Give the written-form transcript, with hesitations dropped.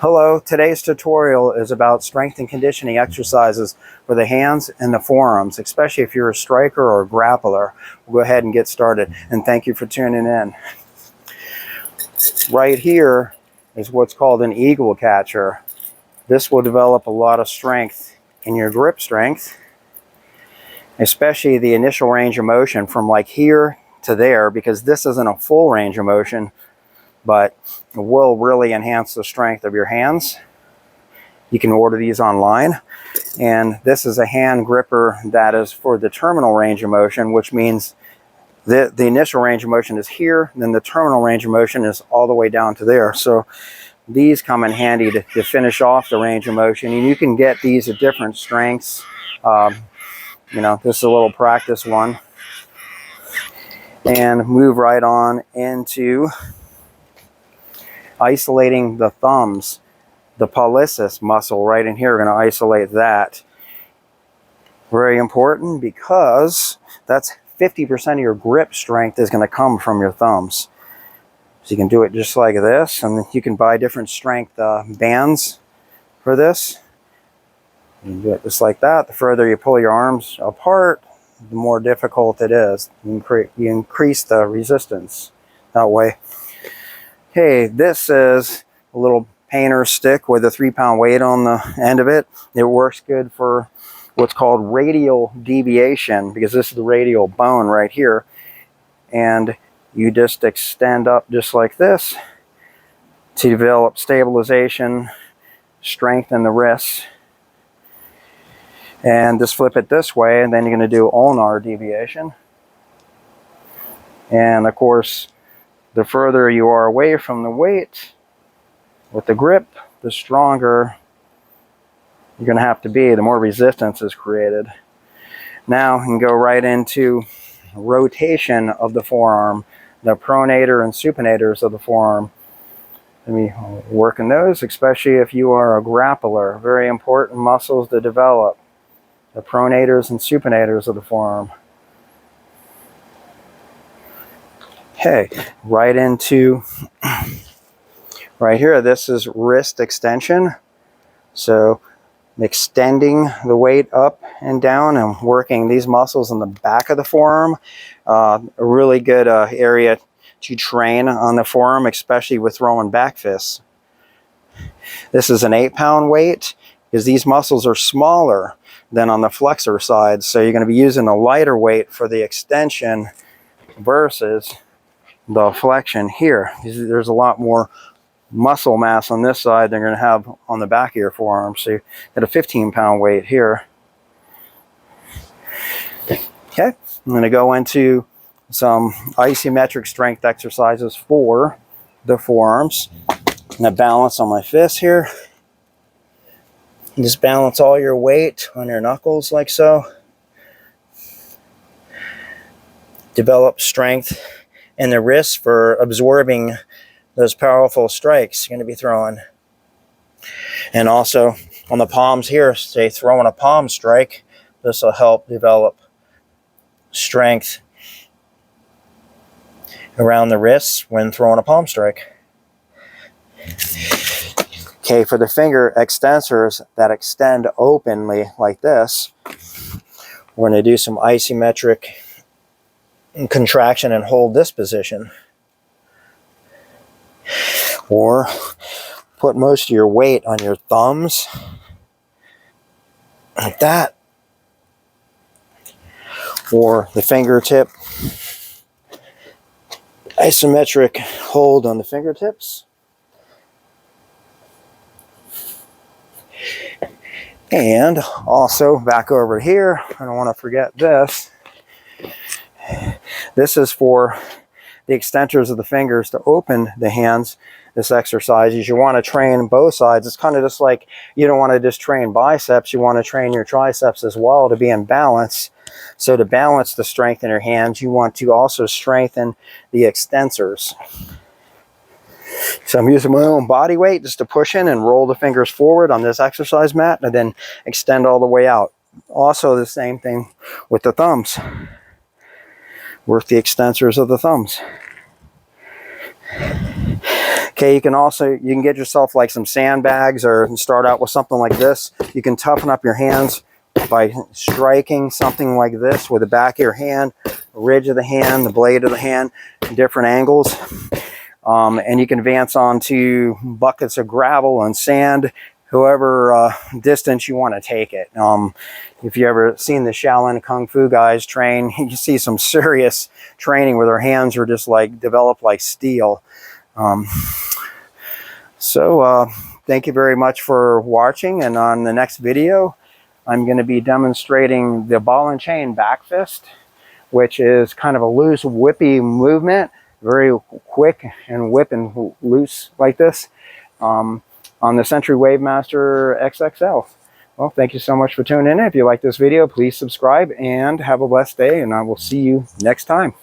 Hello, today's tutorial is about strength and conditioning exercises for the hands and the forearms, especially if you're a striker or a grappler. We'll go ahead and get started, and thank you for tuning in. Right here is what's called an eagle catcher. This will develop a lot of strength in your grip strength, especially the initial range of motion from like here to there, because this isn't a full range of motion, but it will really enhance the strength of your hands. You can order these online, and this is a hand gripper that is for the terminal range of motion, which means the initial range of motion is here, and then the terminal range of motion is all the way down to there. So these come in handy to finish off the range of motion, and you can get these at different strengths. This is a little practice one, and move right on into isolating the thumbs. The pollicis muscle right in here, we're going to isolate that. Very important, because that's 50% of your grip strength is going to come from your thumbs. So you can do it just like this, and you can buy different strength bands for this. You can do it just like that. The further you pull your arms apart, the more difficult it is. You increase the resistance that way. Okay, this is a little painter stick with a 3-pound weight on the end of it. It works good for what's called radial deviation, because this is the radial bone right here. And you just extend up just like this to develop stabilization, strengthen the wrists. And just flip it this way, and then you're going to do ulnar deviation. And of course, the further you are away from the weight with the grip, the stronger you're going to have to be, the more resistance is created. Now you can go right into rotation of the forearm, the pronator and supinators of the forearm. Let me work on those, especially if you are a grappler. Very important muscles to develop, the pronators and supinators of the forearm. Okay, right into right here, this is wrist extension. So extending the weight up and down and working these muscles in the back of the forearm. A really good area to train on the forearm, especially with throwing back fists. This is an 8-pound weight, because these muscles are smaller than on the flexor side. So you're going to be using a lighter weight for the extension versus the flexion here. There's a lot more muscle mass on this side than you're going to have on the back of your forearm. So you get a 15-pound weight here. Okay, I'm going to go into some isometric strength exercises for the forearms. I'm going to balance on my fist here. Just balance all your weight on your knuckles like so. Develop strength in the wrists for absorbing those powerful strikes you're going to be throwing. And also on the palms here, say throwing a palm strike, this will help develop strength around the wrists when throwing a palm strike. Okay, for the finger extensors that extend openly like this, we're going to do some isometric contraction and hold this position. Or put most of your weight on your thumbs, like that. Or the fingertip, isometric hold on the fingertips. And also back over here, I don't want to forget this. This is for the extensors of the fingers to open the hands. This exercise is you want to train both sides. It's kind of just like you don't want to just train biceps, you want to train your triceps as well to be in balance. So to balance the strength in your hands, you want to also strengthen the extensors. So I'm using my own body weight just to push in and roll the fingers forward on this exercise mat, and then extend all the way out. Also the same thing with the thumbs. Work the extensors of the thumbs. Okay, you can get yourself like some sandbags, or start out with something like this. You can toughen up your hands by striking something like this with the back of your hand, the ridge of the hand, the blade of the hand, different angles. And you can advance onto buckets of gravel and sand, however distance you want to take it. If you ever seen the Shaolin Kung Fu guys train, you see some serious training where their hands are just like developed like steel. Thank you very much for watching, and on the next video I'm going to be demonstrating the ball and chain back fist, which is kind of a loose whippy movement, very quick and whip and loose like this, on the Century Wavemaster XXL. Well, thank you so much for tuning in. If you like this video, please subscribe and have a blessed day, and I will see you next time.